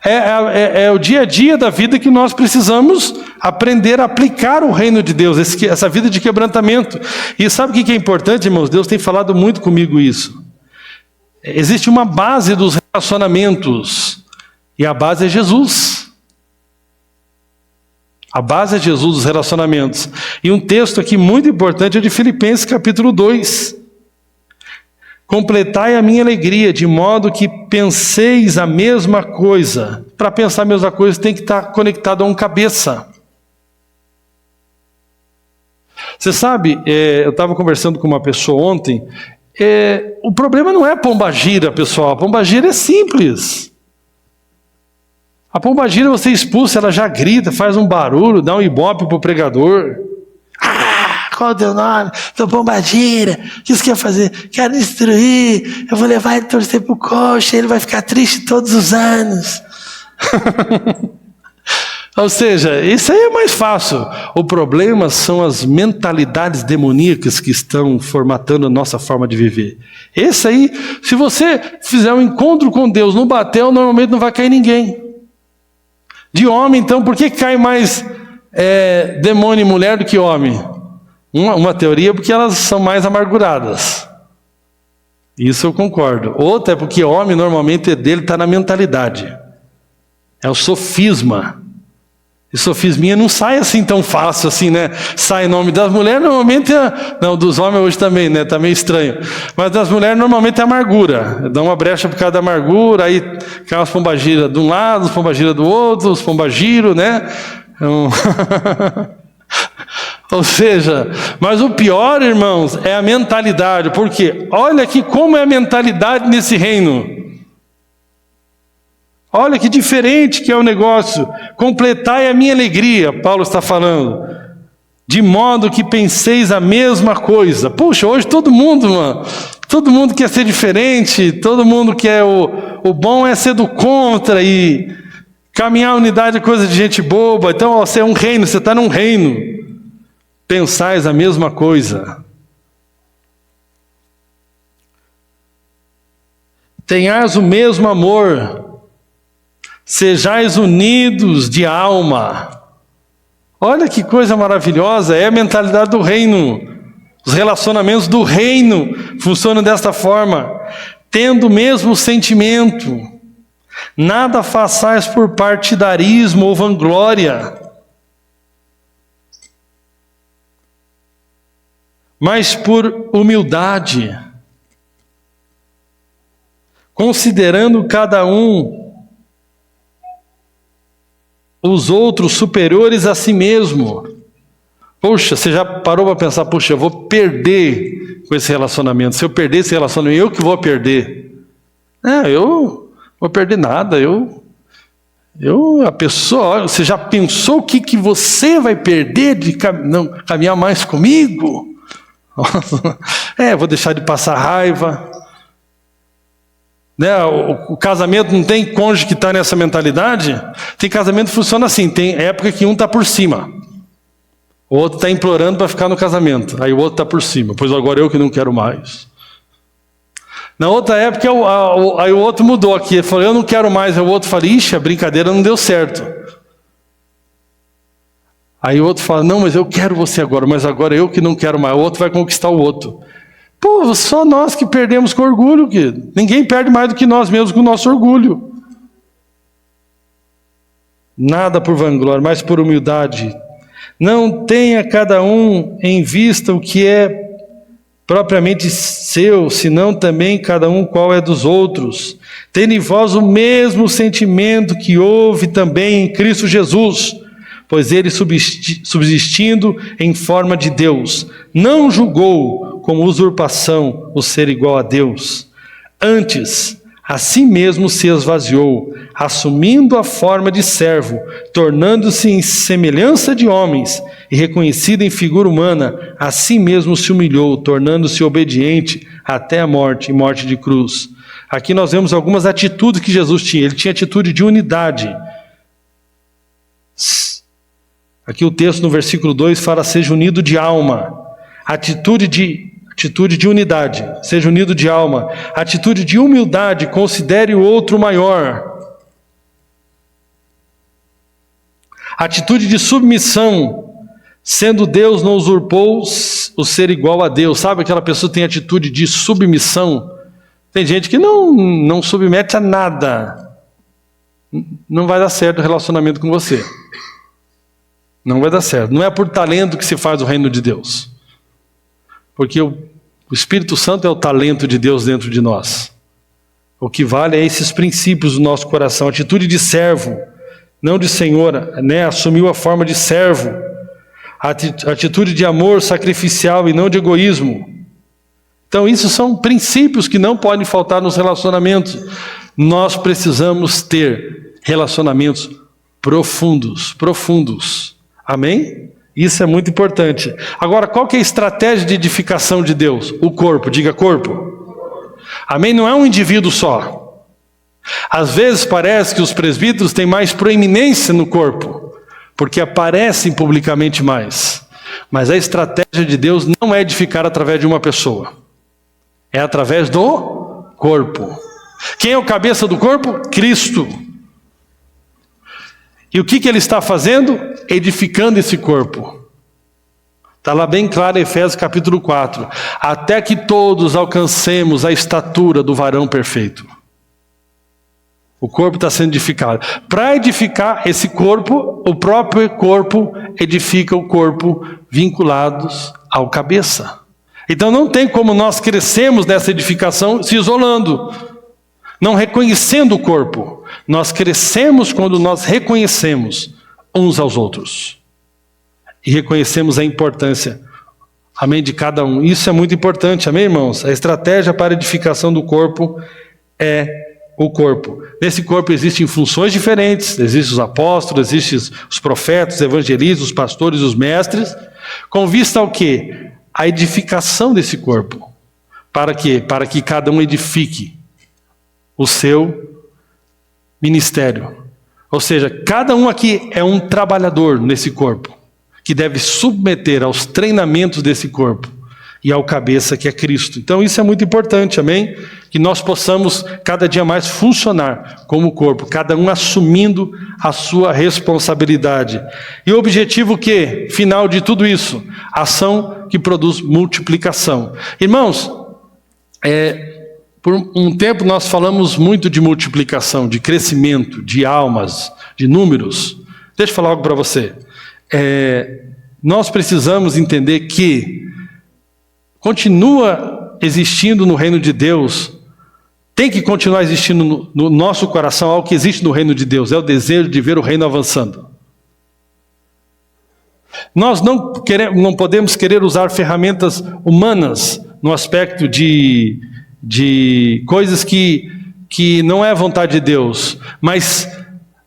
Speaker 1: É o dia a dia da vida que nós precisamos aprender a aplicar o reino de Deus, essa vida de quebrantamento. E sabe o que é importante, irmãos? Deus tem falado muito comigo isso. Existe uma base dos relacionamentos, e a base é Jesus. A base é Jesus dos relacionamentos. E um texto aqui muito importante é de Filipenses capítulo 2. Completai a minha alegria, de modo que penseis a mesma coisa. Para pensar a mesma coisa, tem que estar conectado a um cabeça. Você sabe, eu estava conversando com uma pessoa ontem, o problema não é a pombagira, pessoal. A pombagira é simples. A pombagira, você expulsa, ela já grita, faz um barulho, dá um ibope para o pregador. Qual é o teu nome? Sou pombagira. O que você quer fazer? Quero destruir. Eu vou levar ele torcer pro coxa. Ele vai ficar triste todos os anos. Ou seja, isso aí é mais fácil. O problema são as mentalidades demoníacas que estão formatando a nossa forma de viver. Esse aí, se você fizer um encontro com Deus no batel, normalmente não vai cair ninguém. De homem, então, por que cai mais demônio e mulher do que homem? Uma teoria, porque elas são mais amarguradas. Isso eu concordo. Outra é porque homem, normalmente, dele está na mentalidade. É o sofisma. E sofisminha não sai assim tão fácil assim, né? Sai em nome das mulheres, normalmente não, dos homens hoje também, né? Tá meio estranho. Mas das mulheres normalmente é amargura. Dá uma brecha por causa da amargura, aí cai umas pombagiras de um lado, os pombagiras do outro, os pombagiros, né? Ou seja, mas o pior, irmãos, é a mentalidade. Por quê? Olha aqui como é a mentalidade nesse reino. Olha que diferente que é o negócio. Completai a minha alegria, Paulo está falando. De modo que penseis a mesma coisa. Puxa, hoje todo mundo, mano, todo mundo quer ser diferente, todo mundo quer o bom é ser do contra e caminhar a unidade é coisa de gente boba. Então, ó, você é um reino, você está num reino. Pensais a mesma coisa. Tenhais o mesmo amor. Sejais unidos de alma. Olha que coisa maravilhosa, é a mentalidade do reino. Os relacionamentos do reino funcionam desta forma. Tendo o mesmo sentimento. Nada façais por partidarismo ou vanglória, mas por humildade. Considerando cada um os outros superiores a si mesmo. Poxa, você já parou para pensar, poxa, eu vou perder com esse relacionamento. Se eu perder esse relacionamento, eu que vou perder. Eu vou perder nada. A pessoa, você já pensou o que você vai perder de não caminhar mais comigo? Vou deixar de passar raiva. Né? O casamento não tem cônjuge que está nessa mentalidade? Tem casamento que funciona assim, tem época que um está por cima, o outro está implorando para ficar no casamento, aí o outro está por cima, pois agora eu que não quero mais. Na outra época, aí o outro mudou aqui, ele falou, eu não quero mais, aí o outro fala, ixi, a brincadeira não deu certo. Aí o outro fala, não, mas eu quero você agora, mas agora eu que não quero mais, o outro vai conquistar o outro. Pô, só nós que perdemos com orgulho, querido. Ninguém perde mais do que nós mesmos com o nosso orgulho. Nada por vanglória, mas por humildade. Não tenha cada um em vista o que é propriamente seu, senão também cada um qual é dos outros. Tende em vós o mesmo sentimento que houve também em Cristo Jesus, pois ele, subsistindo em forma de Deus, não julgou como usurpação o ser igual a Deus. Antes, a si mesmo se esvaziou, assumindo a forma de servo, tornando-se em semelhança de homens, e reconhecido em figura humana, a si mesmo se humilhou, tornando-se obediente até a morte, e morte de cruz. Aqui nós vemos algumas atitudes que Jesus tinha. Ele tinha atitude de unidade. Aqui o texto no versículo 2 fala, seja unido de alma. Atitude de unidade, seja unido de alma. Atitude de humildade, considere o outro maior. Atitude de submissão, sendo Deus não usurpou o ser igual a Deus. Sabe aquela pessoa que tem atitude de submissão? Tem gente que não submete a nada. Não vai dar certo o relacionamento com você. Não vai dar certo. Não é por talento que se faz o reino de Deus. Porque o Espírito Santo é o talento de Deus dentro de nós. O que vale é esses princípios do nosso coração. Atitude de servo, não de senhora, né? Assumiu a forma de servo. Atitude de amor sacrificial e não de egoísmo. Então isso são princípios que não podem faltar nos relacionamentos. Nós precisamos ter relacionamentos profundos. Amém? Isso é muito importante. Agora, qual que é a estratégia de edificação de Deus? O corpo, diga corpo. Amém? Não é um indivíduo só. Às vezes parece que os presbíteros têm mais proeminência no corpo, porque aparecem publicamente mais. Mas a estratégia de Deus não é edificar através de uma pessoa. É através do corpo. Quem é o cabeça do corpo? Cristo. E o que ele está fazendo? Edificando esse corpo. Está lá bem claro em Efésios capítulo 4. Até que todos alcancemos a estatura do varão perfeito. O corpo está sendo edificado. Para edificar esse corpo, o próprio corpo edifica o corpo vinculados ao cabeça. Então não tem como nós crescermos nessa edificação se isolando, não reconhecendo o corpo. Nós crescemos quando nós reconhecemos uns aos outros. E reconhecemos a importância, amém, de cada um. Isso é muito importante, amém, irmãos? A estratégia para a edificação do corpo é o corpo. Nesse corpo existem funções diferentes, existem os apóstolos, existem os profetas, os evangelistas, os pastores, os mestres, com vista ao quê? A edificação desse corpo. Para quê? Para que cada um edifique o seu ministério. Ou seja, cada um aqui é um trabalhador nesse corpo, que deve submeter aos treinamentos desse corpo e ao cabeça que é Cristo. Então isso é muito importante, amém? Que nós possamos cada dia mais funcionar como corpo, cada um assumindo a sua responsabilidade. E o objetivo final de tudo isso? Ação que produz multiplicação. Irmãos, por um tempo nós falamos muito de multiplicação, de crescimento, de almas, de números. Deixa eu falar algo para você. Nós precisamos entender que continua existindo no reino de Deus, tem que continuar existindo no nosso coração algo que existe no reino de Deus, é o desejo de ver o reino avançando. Nós não podemos querer usar ferramentas humanas no aspecto de coisas que não é vontade de Deus, mas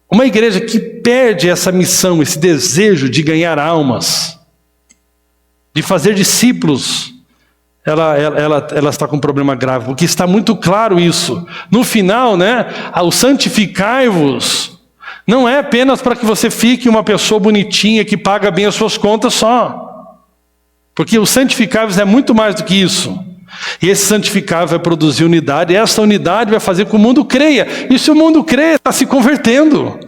Speaker 1: uma igreja que perde essa missão, esse desejo de ganhar almas, de fazer discípulos, ela está com um problema grave, porque está muito claro isso. No final, o santificai-vos não é apenas para que você fique uma pessoa bonitinha que paga bem as suas contas só. Porque o santificai-vos é muito mais do que isso. E esse santificai vai produzir unidade, e essa unidade vai fazer com que o mundo creia. E se o mundo crê, está se convertendo.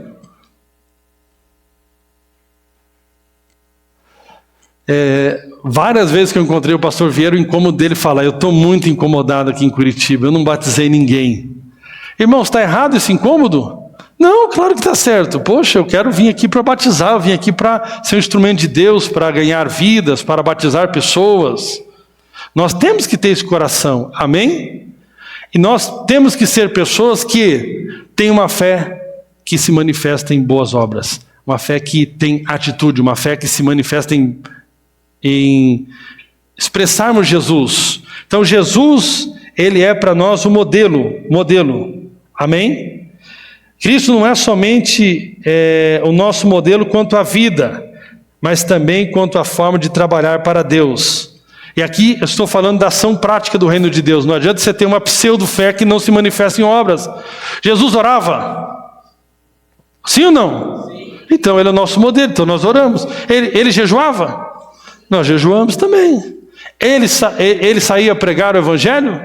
Speaker 1: Várias vezes que eu encontrei o pastor Vieira, o incômodo dele falar: eu estou muito incomodado aqui em Curitiba, eu não batizei ninguém. Irmãos, está errado esse incômodo? Não, claro que está certo. Poxa, eu quero vir aqui para batizar, eu vim aqui para ser um instrumento de Deus, para ganhar vidas, para batizar pessoas. Nós temos que ter esse coração, amém? E nós temos que ser pessoas que têm uma fé que se manifesta em boas obras, uma fé que tem atitude, uma fé que se manifesta em expressarmos Jesus. Então Jesus, ele é para nós o modelo, amém? Cristo não é somente o nosso modelo quanto à vida, mas também quanto à forma de trabalhar para Deus. E aqui eu estou falando da ação prática do reino de Deus. Não adianta você ter uma pseudo-fé que não se manifesta em obras. Jesus orava? Sim ou não? Sim. Então ele é o nosso modelo, então nós oramos. Ele jejuava? Nós jejuamos também. Ele saía pregar o evangelho?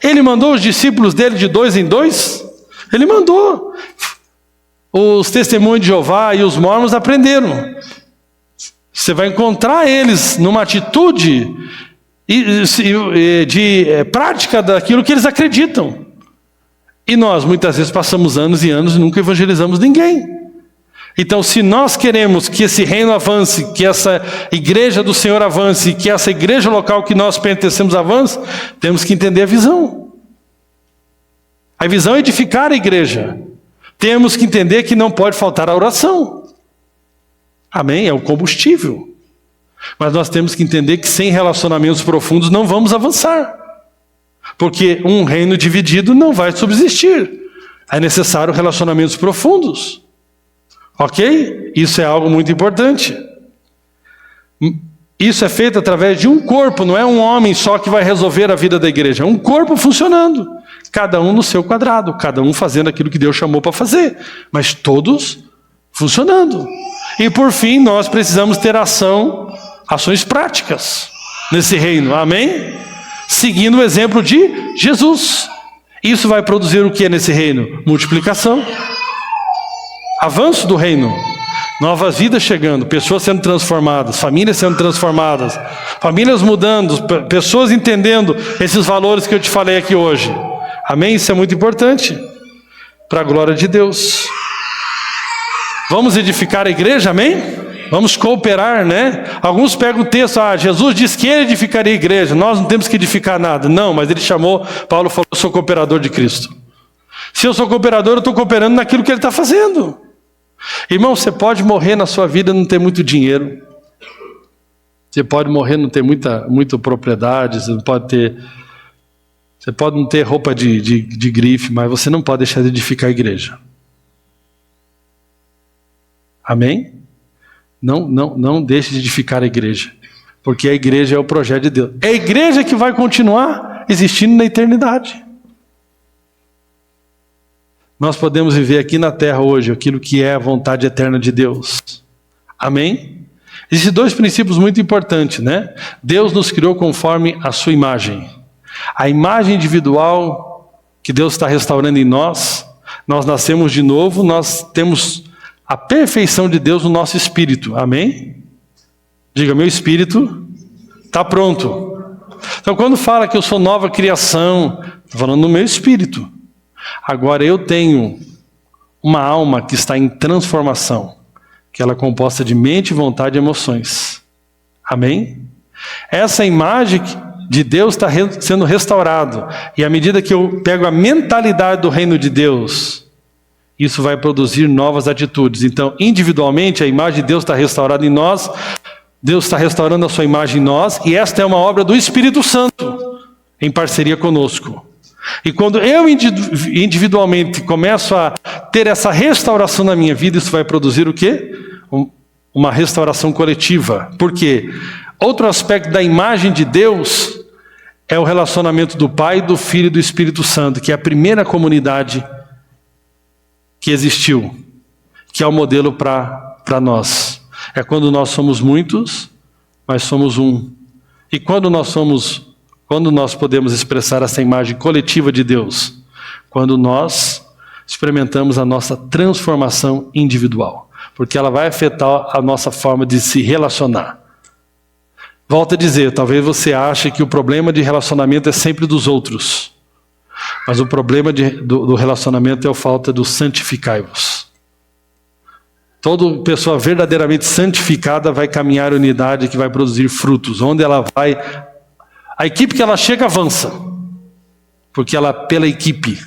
Speaker 1: Ele mandou os discípulos dele de 2 em 2? Ele mandou. Os testemunhos de Jeová e os mormons aprenderam. Você vai encontrar eles numa atitude de prática daquilo que eles acreditam. E nós muitas vezes passamos anos e anos e nunca evangelizamos ninguém. Então, se nós queremos que esse reino avance, que essa igreja do Senhor avance, que essa igreja local que nós pertencemos avance, temos que entender a visão. A visão é edificar a igreja. Temos que entender que não pode faltar a oração. Amém? É o combustível. Mas nós temos que entender que sem relacionamentos profundos não vamos avançar. Porque um reino dividido não vai subsistir. É necessário relacionamentos profundos. Ok? Isso é algo muito importante. Isso é feito através de um corpo, não é um homem só que vai resolver a vida da igreja. É um corpo funcionando. Cada um no seu quadrado, cada um fazendo aquilo que Deus chamou para fazer. Mas todos funcionando. E por fim, nós precisamos ter ações práticas nesse reino, amém? Seguindo o exemplo de Jesus. Isso vai produzir o que nesse reino? Multiplicação. Avanço do reino. Novas vidas chegando, pessoas sendo transformadas, famílias sendo transformadas, famílias mudando, pessoas entendendo esses valores que eu te falei aqui hoje. Amém? Isso é muito importante. para a glória de Deus. Vamos edificar a igreja, amém? Vamos cooperar, né? Alguns pegam o texto, Jesus disse que ele edificaria a igreja, nós não temos que edificar nada. Não, mas ele chamou, Paulo falou, eu sou cooperador de Cristo. Se eu sou cooperador, eu estou cooperando naquilo que ele está fazendo. Irmão, você pode morrer na sua vida e não ter muito dinheiro. Você pode morrer e não ter muita propriedade, você pode não ter roupa de grife, mas você não pode deixar de edificar a igreja. Amém? Não deixe de edificar a igreja, porque a igreja é o projeto de Deus. É a igreja que vai continuar existindo na eternidade. Nós podemos viver aqui na terra hoje aquilo que é a vontade eterna de Deus. Amém? Existem dois princípios muito importantes, né? Deus nos criou conforme a sua imagem. A imagem individual que Deus está restaurando em nós nascemos de novo, nós temos a perfeição de Deus no nosso espírito. Amém? Diga, meu espírito está pronto. Então quando fala que eu sou nova criação, estou falando no meu espírito. Agora eu tenho uma alma que está em transformação, que ela é composta de mente, vontade e emoções. Amém? Essa imagem de Deus está sendo restaurada. E à medida que eu pego a mentalidade do reino de Deus, isso vai produzir novas atitudes. Então, individualmente, a imagem de Deus está restaurada em nós, Deus está restaurando a sua imagem em nós, e esta é uma obra do Espírito Santo, em parceria conosco. E quando eu individualmente começo a ter essa restauração na minha vida, isso vai produzir o quê? Uma restauração coletiva. Por quê? Outro aspecto da imagem de Deus é o relacionamento do Pai, do Filho e do Espírito Santo, que é a primeira comunidade que existiu, que é o modelo para nós. É quando nós somos muitos, mas somos um. E quando nós podemos expressar essa imagem coletiva de Deus? Quando nós experimentamos a nossa transformação individual, porque ela vai afetar a nossa forma de se relacionar. Volto a dizer, talvez você ache que o problema de relacionamento é sempre dos outros, mas o problema do relacionamento é a falta do santificai-vos. Toda pessoa verdadeiramente santificada vai caminhar em unidade que vai produzir frutos. Onde ela vai, a equipe que ela chega avança, porque ela é pela equipe.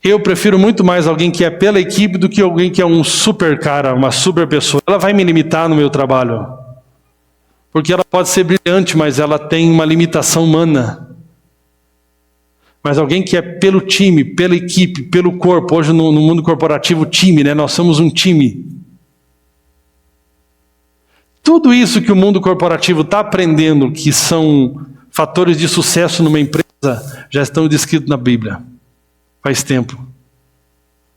Speaker 1: Eu prefiro muito mais alguém que é pela equipe do que alguém que é um super cara, uma super pessoa. Ela vai me limitar no meu trabalho, porque ela pode ser brilhante, mas ela tem uma limitação humana. Mas alguém que é pelo time, pela equipe, pelo corpo. Hoje no mundo corporativo, time, né? Nós somos um time. Tudo isso que o mundo corporativo está aprendendo, que são fatores de sucesso numa empresa, já estão descritos na Bíblia. Faz tempo.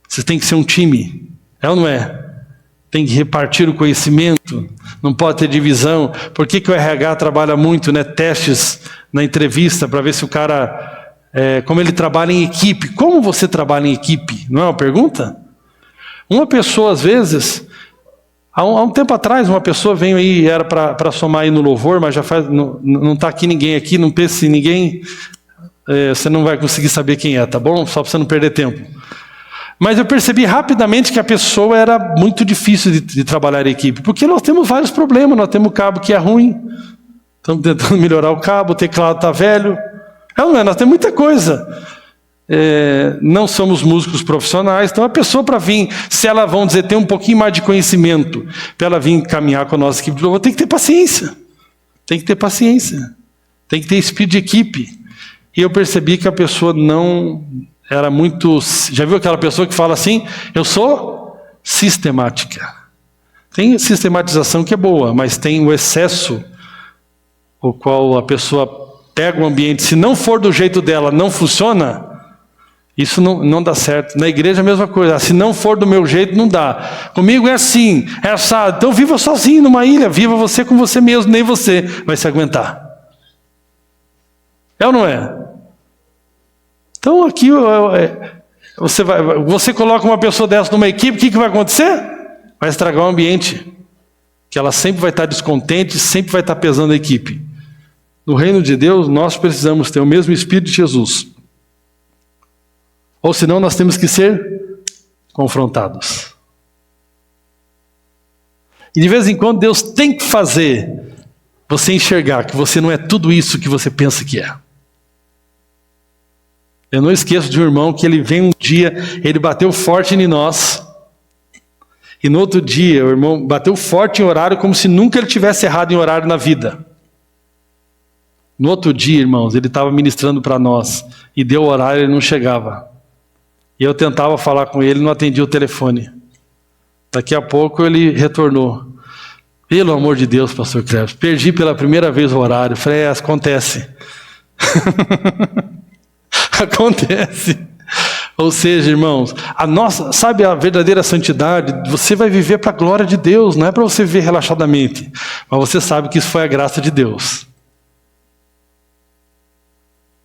Speaker 1: Você tem que ser um time. É ou não é? Tem que repartir o conhecimento. Não pode ter divisão. Por que o RH trabalha muito, né? Testes na entrevista para ver se o cara... como ele trabalha em equipe. Como você trabalha em equipe? Não é uma pergunta? Uma pessoa, às vezes... Há um tempo atrás, uma pessoa veio aí, era para somar aí no louvor, mas já faz... Não está aqui ninguém aqui, não pense em ninguém... você não vai conseguir saber quem é, tá bom? Só para você não perder tempo. Mas eu percebi rapidamente que a pessoa era muito difícil de trabalhar em equipe, porque nós temos vários problemas. Nós temos o cabo que é ruim, estamos tentando melhorar o cabo, o teclado está velho. Nós temos muita coisa. Não somos músicos profissionais, então a pessoa para vir, se ela, vamos dizer, tem um pouquinho mais de conhecimento, para ela vir caminhar com a nossa equipe de louvor, tem que ter paciência. Tem que ter paciência. Tem que ter espírito de equipe. E eu percebi que a pessoa não era muito... Já viu aquela pessoa que fala assim? Eu sou sistemática. Tem sistematização que é boa, mas tem o excesso, o qual a pessoa pega o ambiente. Se não for do jeito dela, não funciona, isso não dá certo. Na igreja é a mesma coisa. Se não for do meu jeito, não dá. Comigo é assim, é assado. Então viva sozinho numa ilha. Viva você com você mesmo, nem você vai se aguentar. É ou não é? Então aqui você coloca uma pessoa dessa numa equipe, o que vai acontecer? Vai estragar o ambiente. Que ela sempre vai estar descontente, sempre vai estar pesando a equipe. No reino de Deus, nós precisamos ter o mesmo Espírito de Jesus. Ou senão nós temos que ser confrontados. E de vez em quando Deus tem que fazer você enxergar que você não é tudo isso que você pensa que é. Eu não esqueço de um irmão que ele vem um dia, ele bateu forte em nós, e no outro dia o irmão bateu forte em horário como se nunca ele tivesse errado em horário na vida. No outro dia, irmãos, ele estava ministrando para nós, e deu horário e ele não chegava. E eu tentava falar com ele, não atendia o telefone. Daqui a pouco ele retornou. Pelo amor de Deus, pastor Cleves, perdi pela primeira vez o horário. Falei, acontece. Acontece. Ou seja, irmãos, sabe a verdadeira santidade? Você vai viver para a glória de Deus, não é para você viver relaxadamente. Mas você sabe que isso foi a graça de Deus.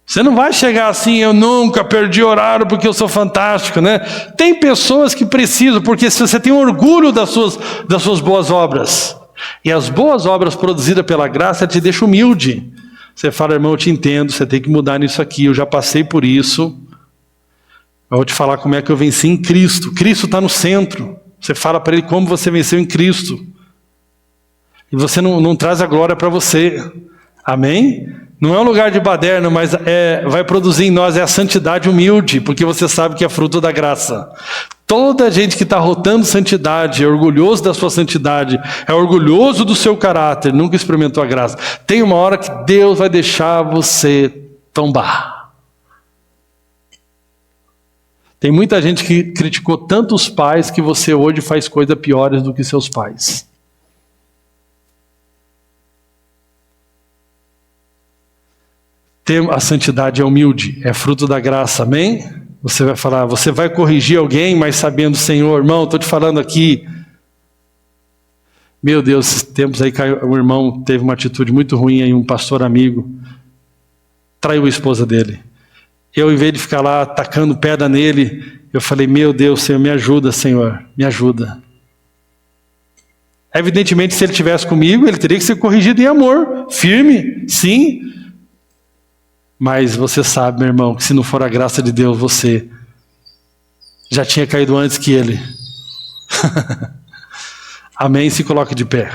Speaker 1: Você não vai chegar assim, eu nunca perdi horário porque eu sou fantástico, né? Tem pessoas que precisam, porque se você tem orgulho das suas boas obras, e as boas obras produzidas pela graça te deixam humilde. Você fala, irmão, eu te entendo, você tem que mudar nisso aqui, eu já passei por isso. Eu vou te falar como é que eu venci em Cristo. Cristo está no centro. Você fala para ele como você venceu em Cristo. E você não traz a glória para você. Amém? Não é um lugar de baderna, mas vai produzir em nós a santidade humilde, porque você sabe que é fruto da graça. Toda gente que está rotando santidade, é orgulhoso da sua santidade, é orgulhoso do seu caráter, nunca experimentou a graça. Tem uma hora que Deus vai deixar você tombar. Tem muita gente que criticou tanto os pais que você hoje faz coisas piores do que seus pais. A santidade é humilde, é fruto da graça, amém? Você vai falar, você vai corrigir alguém, mas sabendo, Senhor, irmão, estou te falando aqui. Meu Deus, esses tempos aí, um irmão teve uma atitude muito ruim aí, um pastor amigo, traiu a esposa dele. Eu, em vez de ficar lá tacando pedra nele, eu falei, meu Deus, Senhor, me ajuda, Senhor, me ajuda. Evidentemente, se ele estivesse comigo, ele teria que ser corrigido em amor, firme, sim. Mas você sabe, meu irmão, que se não for a graça de Deus, você já tinha caído antes que ele. Amém? Se coloque de pé.